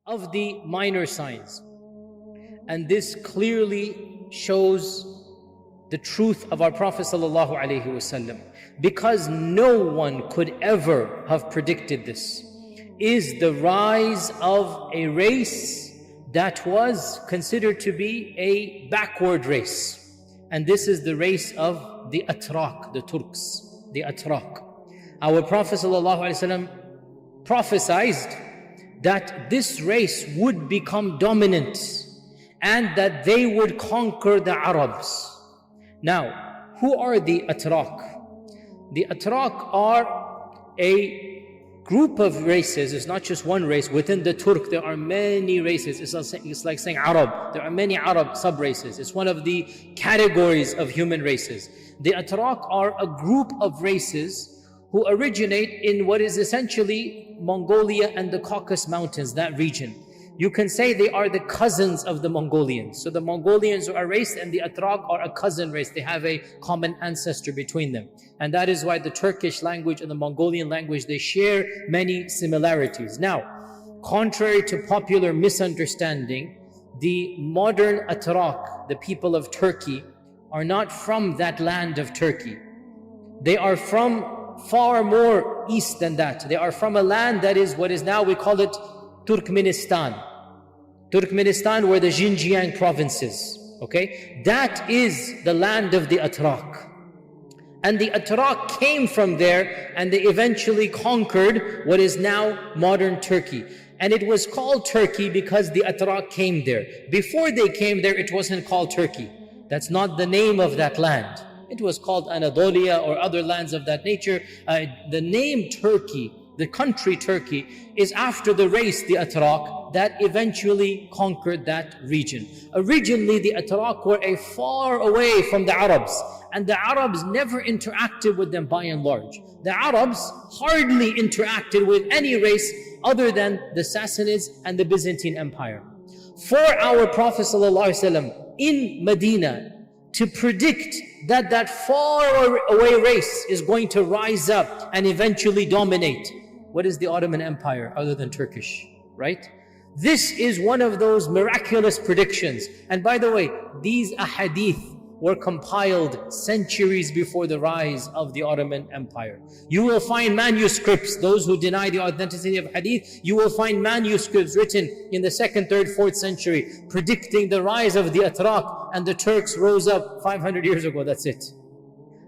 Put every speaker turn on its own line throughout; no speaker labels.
of the minor signs. And this clearly shows the truth of our Prophet ﷺ, because no one could ever have predicted this, is the rise of a race that was considered to be a backward race. And this is the race of the Atrak, the Turks, the Atrak. Our Prophet ﷺ prophesied that this race would become dominant and that they would conquer the Arabs. Now, who are the Atrak? The Atrak are a group of races. It's not just one race. Within the Turk, there are many races. It's like saying Arab. There are many Arab sub-races. It's one of the categories of human races. The Atrak are a group of races who originate in what is essentially Mongolia and the Caucasus Mountains, that region. You can say they are the cousins of the Mongolians. So the Mongolians are a race and the Atrak are a cousin race. They have a common ancestor between them. And that is why the Turkish language and the Mongolian language, they share many similarities. Now, contrary to popular misunderstanding, the modern Atrak, the people of Turkey, are not from that land of Turkey. They are from far more east than that. They are from a land that is what is now, we call it Turkmenistan. Turkmenistan, where the Xinjiang provinces, okay? That is the land of the Atrak. And the Atrak came from there and they eventually conquered what is now modern Turkey. And it was called Turkey because the Atrak came there. Before they came there, it wasn't called Turkey. That's not the name of that land. It was called Anatolia or other lands of that nature. The name Turkey, the country Turkey, is after the race, the Atrak, that eventually conquered that region. Originally, the Atrak were far away from the Arabs, and the Arabs never interacted with them by and large. The Arabs hardly interacted with any race other than the Sassanids and the Byzantine Empire. For our Prophet ﷺ in Medina to predict that that far away race is going to rise up and eventually dominate, what is the Ottoman Empire other than Turkish, right? This is one of those miraculous predictions. And by the way, these ahadith were compiled centuries before the rise of the Ottoman Empire. You will find manuscripts, those who deny the authenticity of hadith, you will find manuscripts written in the 2nd, 3rd, 4th century predicting the rise of the Atrak, and the Turks rose up 500 years ago, that's it.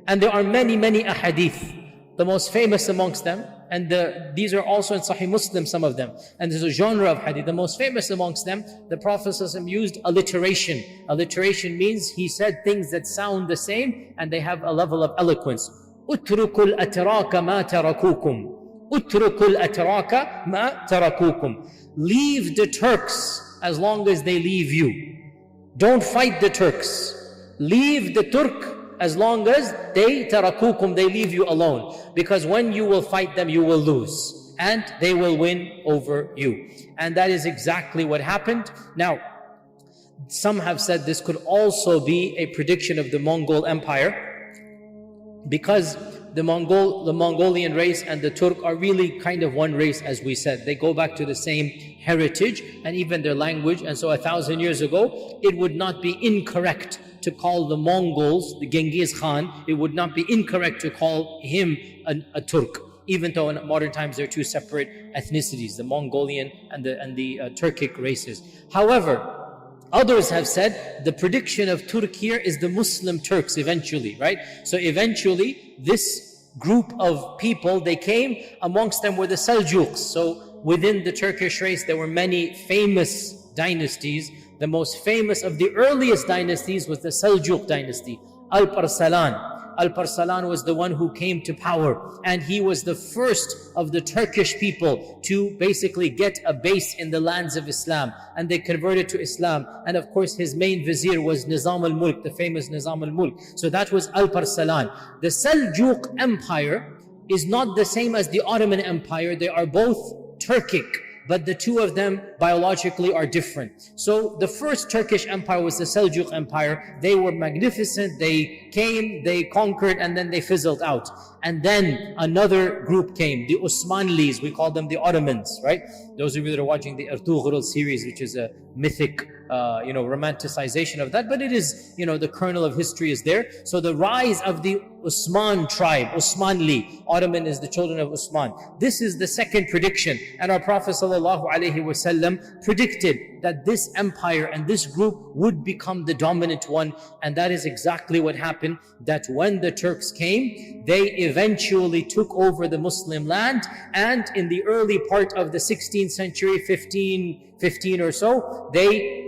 And there are many, many ahadith. The most famous amongst them, and these are also in Sahih Muslim, some of them, and there's a genre of hadith. The most famous amongst them, the Prophet ﷺ used alliteration. Alliteration means he said things that sound the same and they have a level of eloquence. Utrukul atraka ma tarakukum. Utrukul atraka ma tarakukum. Leave the Turks as long as they leave you. Don't fight the Turks. Leave the Turk as long as they tarakukum, they leave you alone. Because when you will fight them, you will lose. And they will win over you. And that is exactly what happened. Now, some have said this could also be a prediction of the Mongol Empire, because the Mongolian race and the Turk are really kind of one race, as we said. They go back to the same heritage and even their language. And so 1,000 years ago, it would not be incorrect to call the Mongols, the Genghis Khan, it would not be incorrect to call him a Turk, even though in modern times they're two separate ethnicities, the Mongolian and the Turkic races. However, others have said the prediction of Turk here is the Muslim Turks eventually, right? So eventually this group of people, they came, amongst them were the Seljuks. So within the Turkish race there were many famous dynasties. The most famous of the earliest dynasties was the Seljuk dynasty, Alparslan. Alparslan was the one who came to power, and he was the first of the Turkish people to basically get a base in the lands of Islam, and they converted to Islam. And of course his main vizier was Nizam al-Mulk, the famous Nizam al-Mulk. So that was Alparslan. The Seljuk Empire is not the same as the Ottoman Empire. They are both Turkic. but the two of them biologically are different. So the first Turkish empire was the Seljuk Empire. They were magnificent. They came, they conquered, and then they fizzled out. And then another group came, the Osmanlis. We call them the Ottomans, right? Those of you that are watching the Ertugrul series, which is a mythic romanticization of that, but it is, the kernel of history is there. So the rise of the Osman tribe, Osmanli, Ottoman is the children of Osman. This is the second prediction. And our Prophet ﷺ predicted that this empire and this group would become the dominant one. And that is exactly what happened, that when the Turks came, they eventually took over the Muslim land. And in the early part of the 16th century, 15 or so, they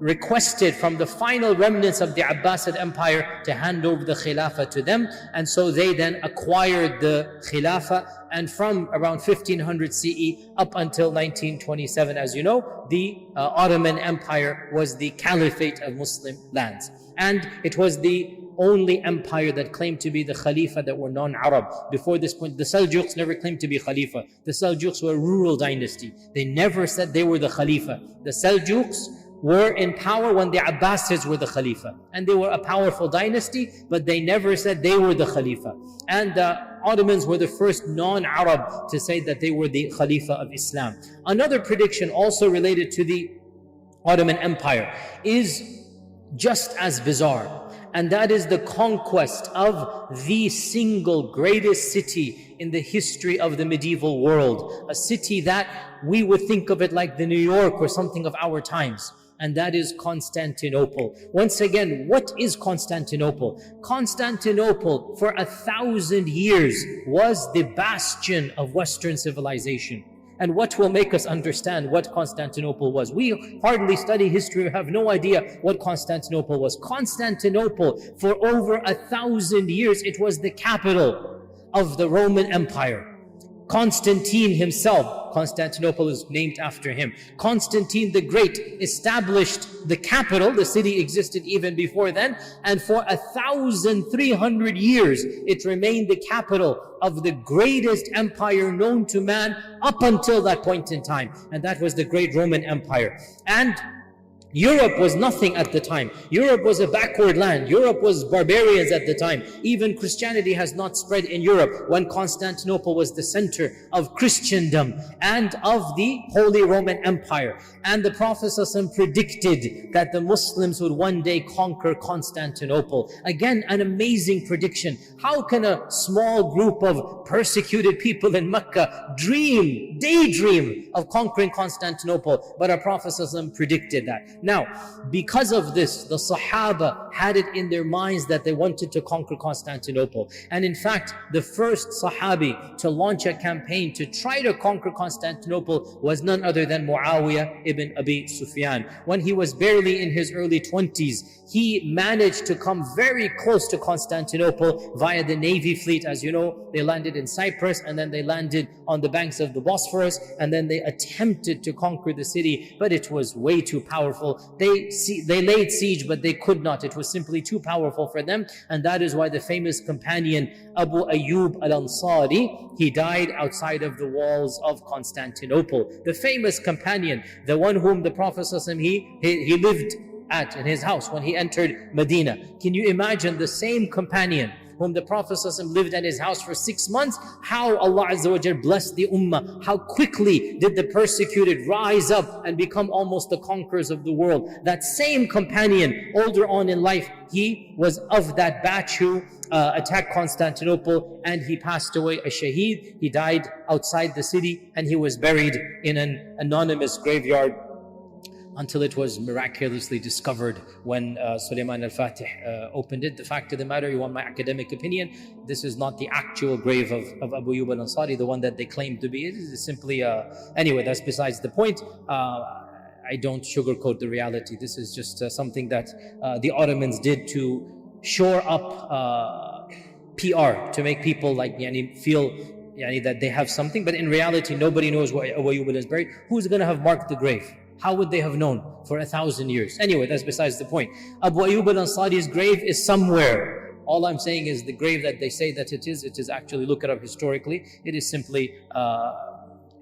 requested from the final remnants of the Abbasid Empire to hand over the Khilafah to them. And so they then acquired the Khilafah. And from around 1500 CE up until 1927, as you know, the Ottoman Empire was the caliphate of Muslim lands. And it was the only empire that claimed to be the Khalifa that were non-Arab. Before this point, the Seljuks never claimed to be Khalifa. The Seljuks were a rural dynasty. They never said they were the Khalifa. The Seljuks were in power when the Abbasids were the Khalifa. And they were a powerful dynasty, but they never said they were the Khalifa. And the Ottomans were the first non-Arab to say that they were the Khalifa of Islam. Another prediction also related to the Ottoman Empire is just as bizarre. And that is the conquest of the single greatest city in the history of the medieval world. A city that we would think of it like the New York or something of our times. And that is Constantinople. Once again, what is Constantinople? Constantinople, for 1,000 years, was the bastion of Western civilization. And what will make us understand what Constantinople was? We hardly study history, we have no idea what Constantinople was. Constantinople, for over 1,000 years, it was the capital of the Roman Empire. Constantine himself, Constantinople is named after him. Constantine the Great established the capital. The city existed even before then. And for 1,300 years, it remained the capital of the greatest empire known to man up until that point in time. And that was the great Roman Empire. And Europe was nothing at the time. Europe was a backward land. Europe was barbarians at the time. Even Christianity has not spread in Europe when Constantinople was the center of Christendom and of the Holy Roman Empire. And the Prophet ﷺ predicted that the Muslims would one day conquer Constantinople. Again, an amazing prediction. How can a small group of persecuted people in Mecca daydream of conquering Constantinople? But our Prophet ﷺ predicted that. Now, because of this, the Sahaba had it in their minds that they wanted to conquer Constantinople. And in fact, the first Sahabi to launch a campaign to try to conquer Constantinople was none other than Muawiyah ibn Abi Sufyan. When he was barely in his early 20s, he managed to come very close to Constantinople via the Navy fleet. As you know, they landed in Cyprus and then they landed on the banks of the Bosphorus, and then they attempted to conquer the city, but it was way too powerful. They laid siege, but they could not. It was simply too powerful for them. And that is why the famous companion Abu Ayyub al-Ansari, he died outside of the walls of Constantinople. The famous companion, the one whom the Prophet ﷺ, he lived in his house when he entered Medina. Can you imagine the same companion whom the Prophet ﷺ lived at his house for 6 months, how Allah Azza wa Jal blessed the ummah, how quickly did the persecuted rise up and become almost the conquerors of the world. That same companion, older on in life, he was of that batch who attacked Constantinople, and he passed away a shaheed. He died outside the city and he was buried in an anonymous graveyard until it was miraculously discovered when Sulaiman al-Fatih opened it. The fact of the matter, you want my academic opinion, this is not the actual grave of Abu Ayyub al-Ansari, the one that they claim to be. It is simply, anyway, that's besides the point. I don't sugarcoat the reality. This is just something that the Ottomans did to shore up PR, to make people like feel that they have something. But in reality, nobody knows where Abu Ayyub is buried. Who's going to have marked the grave? How would they have known for 1,000 years? Anyway, that's besides the point. Abu Ayyub al-Ansari's grave is somewhere. All I'm saying is the grave that they say that it is actually, look it up historically, it is simply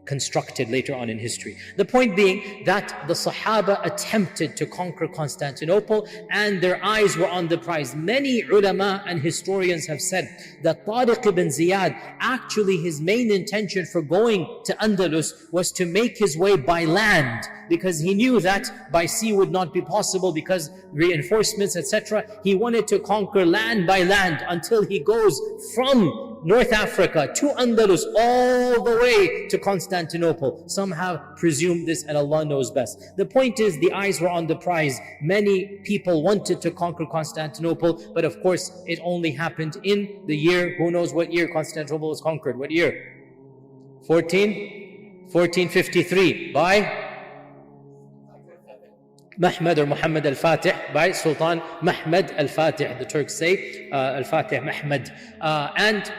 constructed later on in history. The point being that the Sahaba attempted to conquer Constantinople and their eyes were on the prize. Many ulama and historians have said that Tariq ibn Ziyad, actually his main intention for going to Andalus was to make his way by land, because he knew that by sea would not be possible because reinforcements, etc. He wanted to conquer land by land until he goes from North Africa to Andalus all the way to Constantinople. Some have presumed this and Allah knows best. The point is, the eyes were on the prize. Many people wanted to conquer Constantinople, but of course it only happened in the year, who knows what year Constantinople was conquered? What year? 1453 by Mahmud or Muhammad al-Fatih, by Sultan Mahmud al-Fatih. The Turks say al-Fatih Mahmud. And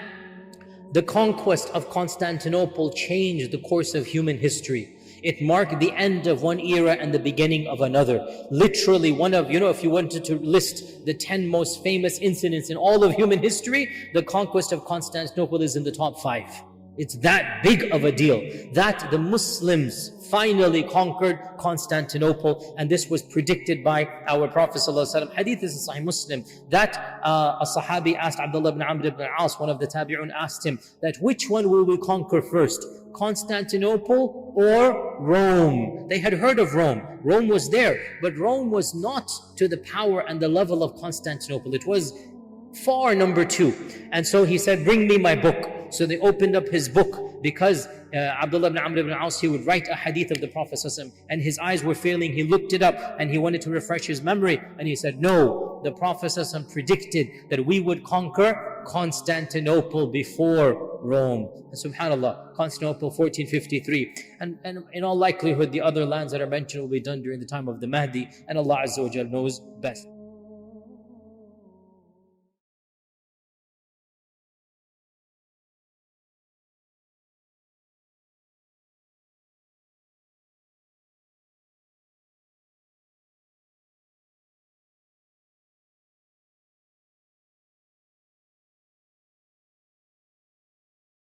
the conquest of Constantinople changed the course of human history. It marked the end of one era and the beginning of another. Literally one of, if you wanted to list the 10 most famous incidents in all of human history, the conquest of Constantinople is in the top 5. It's that big of a deal, that the Muslims finally conquered Constantinople, and this was predicted by our Prophet ﷺ. Hadith is in Sahih Muslim, that a Sahabi asked Abdullah ibn Amr ibn al-As, one of the Tabi'un, asked him that which one will we conquer first, Constantinople or Rome? They had heard of Rome. Rome was there, but Rome was not to the power and the level of Constantinople. It was far number 2. And so he said, bring me my book. So they opened up his book, because Abdullah ibn Amr ibn al-As, he would write a hadith of the Prophet ﷺ, and his eyes were failing. He looked it up and he wanted to refresh his memory, and he said, no, the Prophet ﷺ predicted that we would conquer Constantinople before Rome. And subhanAllah, Constantinople 1453. And in all likelihood, the other lands that are mentioned will be done during the time of the Mahdi, and Allah Azza wa Jal knows best.